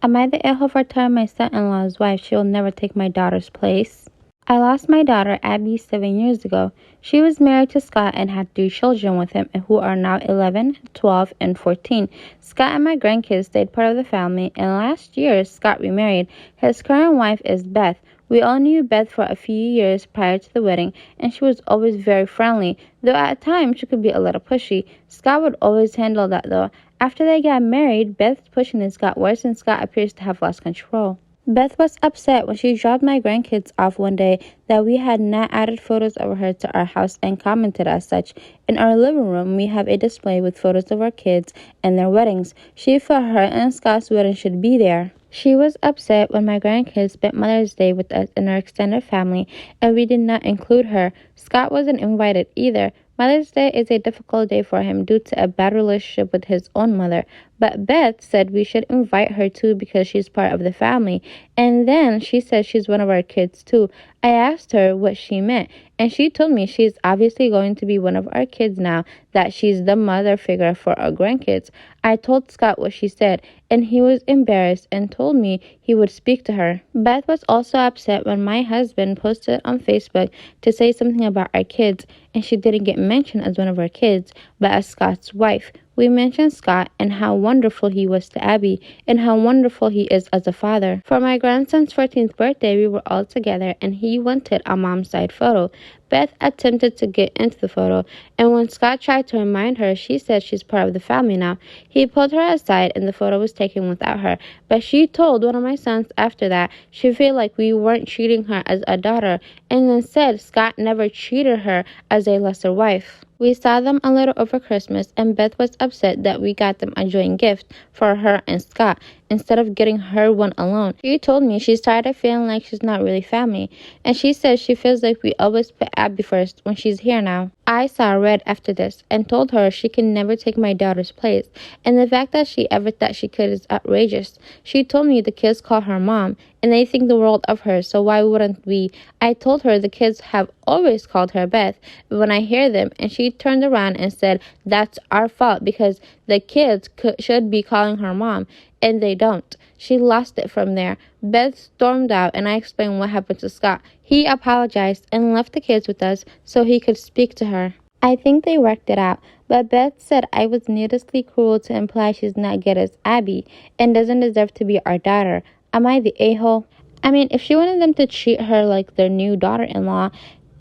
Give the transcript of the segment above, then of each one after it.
Am I the a-hole for telling my son-in-law's wife she will never take my daughter's place? I lost my daughter, Abby, 7 years ago. She was married to Scott and had 3 children with him, who are now 11, 12, and 14. Scott and my grandkids stayed part of the family, and last year, Scott remarried. His current wife is Beth. We all knew Beth for a few years prior to the wedding, and she was always very friendly, though at times she could be a little pushy. Scott would always handle that, though. After they got married, Beth's pushiness got worse, and Scott appears to have lost control. Beth was upset when she dropped my grandkids off one day that we had not added photos of her to our house and commented as such. In our living room, we have a display with photos of our kids and their weddings. She felt her and Scott's wedding should be there. She was upset when my grandkids spent Mother's Day with us and our extended family, and we did not include her. Scott wasn't invited either. Mother's Day is a difficult day for him due to a bad relationship with his own mother, but Beth said we should invite her too because she's part of the family, and then she said she's one of our kids too. I asked her what she meant, and she told me she's obviously going to be one of our kids now that she's the mother figure for our grandkids. I told Scott what she said, and he was embarrassed and told me he would speak to her. Beth was also upset when my husband posted on Facebook to say something about our kids, and she didn't get mentioned as one of our kids, but as Scott's wife. We mentioned Scott and how wonderful he was to Abby and how wonderful he is as a father. For my grandson's 14th birthday, we were all together and he wanted a mom's side photo. Beth attempted to get into the photo, and when Scott tried to remind her, she said she's part of the family now. He pulled her aside and the photo was taken without her, but she told one of my sons after that she felt like we weren't treating her as a daughter, and then said Scott never treated her as a lesser wife. We saw them a little over Christmas, and Beth was upset that we got them a joint gift for her and Scott instead of getting her one alone. She told me she's tired of feeling like she's not really family, and she says she feels like we always put Abby first when she's here now. I saw red after this and told her she can never take my daughter's place, and the fact that she ever thought she could is outrageous. She told me the kids call her mom, and they think the world of her, so why wouldn't we? I told her the kids have always called her Beth when I hear them, and she turned around and said that's our fault because the kids should be calling her mom, and they don't. She lost it from there. Beth stormed out, and I explained what happened to Scott. He apologized and left the kids with us so he could speak to her. I think they worked it out, but Beth said I was needlessly cruel to imply she's not good as Abby and doesn't deserve to be our daughter. Am I the a-hole? I mean, if she wanted them to treat her like their new daughter-in-law,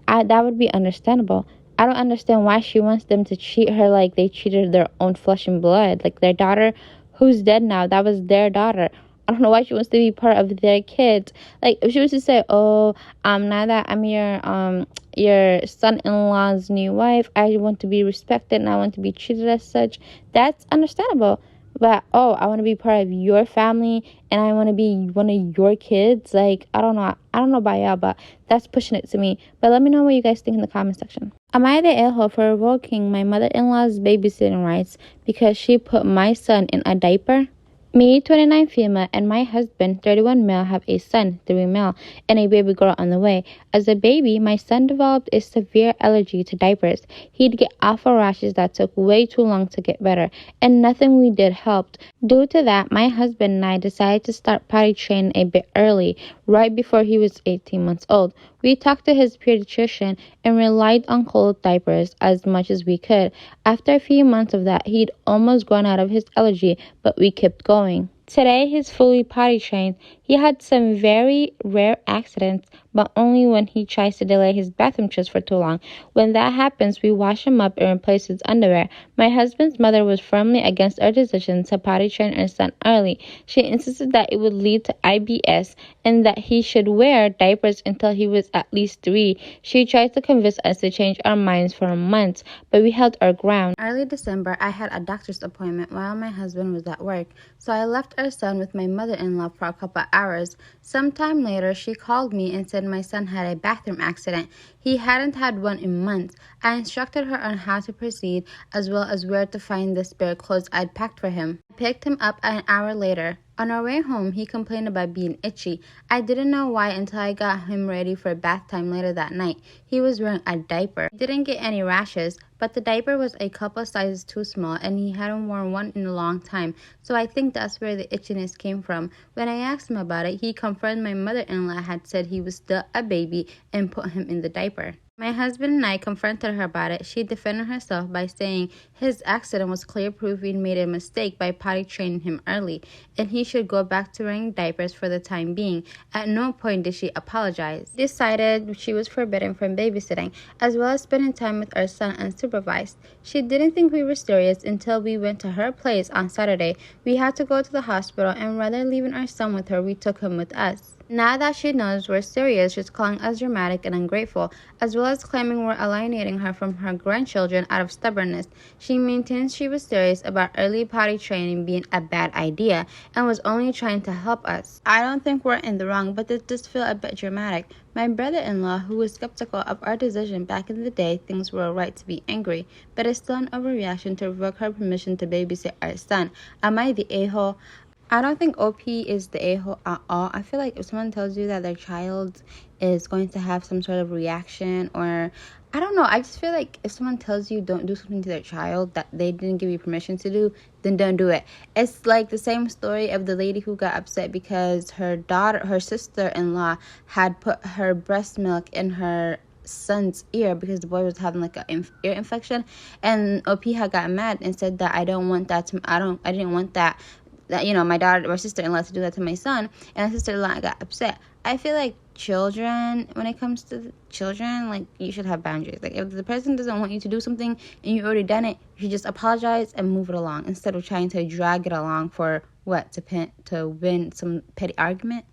that would be understandable. I don't understand why she wants them to treat her like they treated their own flesh and blood, like their daughter who's dead now. That was their daughter. I don't know why she wants to be part of their kids. Like, if she was to say, oh, now that I'm your son-in-law's new wife, I want to be respected and I want to be treated as such, that's understandable. But, oh, I want to be part of your family and I want to be one of your kids. Like, I don't know about y'all, but that's pushing it to me. But let me know what you guys think in the comment section. Am I the a-hole for revoking my mother-in-law's babysitting rights because she put my son in a diaper? Me, 29 female, and my husband, 31 male, have a son, 3 male, and a baby girl on the way. As a baby, my son developed a severe allergy to diapers. He'd get awful rashes that took way too long to get better, and nothing we did helped. Due to that, my husband and I decided to start potty training a bit early, right before he was 18 months old. We talked to his pediatrician and relied on cold diapers as much as we could. After a few months of that, he'd almost grown out of his allergy, but we kept going. Today, he's fully potty trained. He had some very rare accidents, but only when he tries to delay his bathroom trips for too long. When that happens, we wash him up and replace his underwear. My husband's mother was firmly against our decision to potty train our son early. She insisted that it would lead to IBS and that he should wear diapers until he was at least 3. She tried to convince us to change our minds for months, but we held our ground. Early December, I had a doctor's appointment while my husband was at work, so I left our son with my mother-in-law for a couple hours. Sometime later, she called me and said my son had a bathroom accident. He hadn't had one in months. I instructed her on how to proceed, as well as where to find the spare clothes I'd packed for him. I picked him up an hour later. On our way home, he complained about being itchy. I didn't know why until I got him ready for bath time later that night. He was wearing a diaper. He didn't get any rashes, but the diaper was a couple sizes too small and he hadn't worn one in a long time, so I think that's where the itchiness came from. When I asked him about it, he confirmed my mother-in-law had said he was still a baby and put him in the diaper. My husband and I confronted her about it. She defended herself by saying his accident was clear proof we made a mistake by potty training him early, and he should go back to wearing diapers for the time being. At no point did she apologize. She decided she was forbidden from babysitting, as well as spending time with our son unsupervised. She didn't think we were serious until we went to her place on Saturday. We had to go to the hospital, and rather than leaving our son with her, we took him with us. Now that she knows we're serious, she's calling us dramatic and ungrateful, as well as claiming we're alienating her from her grandchildren out of stubbornness. She maintains she was serious about early potty training being a bad idea and was only trying to help us. I don't think we're in the wrong, but it does feel a bit dramatic. My brother-in-law, who was skeptical of our decision back in the day, thinks we're right to be angry, but it's still an overreaction to revoke her permission to babysit our son. Am I the a-hole? I don't think OP is the a-hole at all. I feel like if someone tells you that their child is going to have some sort of reaction, or I don't know, I just feel like if someone tells you don't do something to their child that they didn't give you permission to do, then don't do it. It's like the same story of the lady who got upset because her sister-in-law had put her breast milk in her son's ear because the boy was having like an ear infection, and OP had got mad and said that I didn't want that my sister-in-law to do that to my son, and my sister-in-law got upset. I feel like when it comes to children, like, you should have boundaries. Like, if the person doesn't want you to do something and you already done it, you should just apologize and move it along instead of trying to drag it along for to win some petty argument.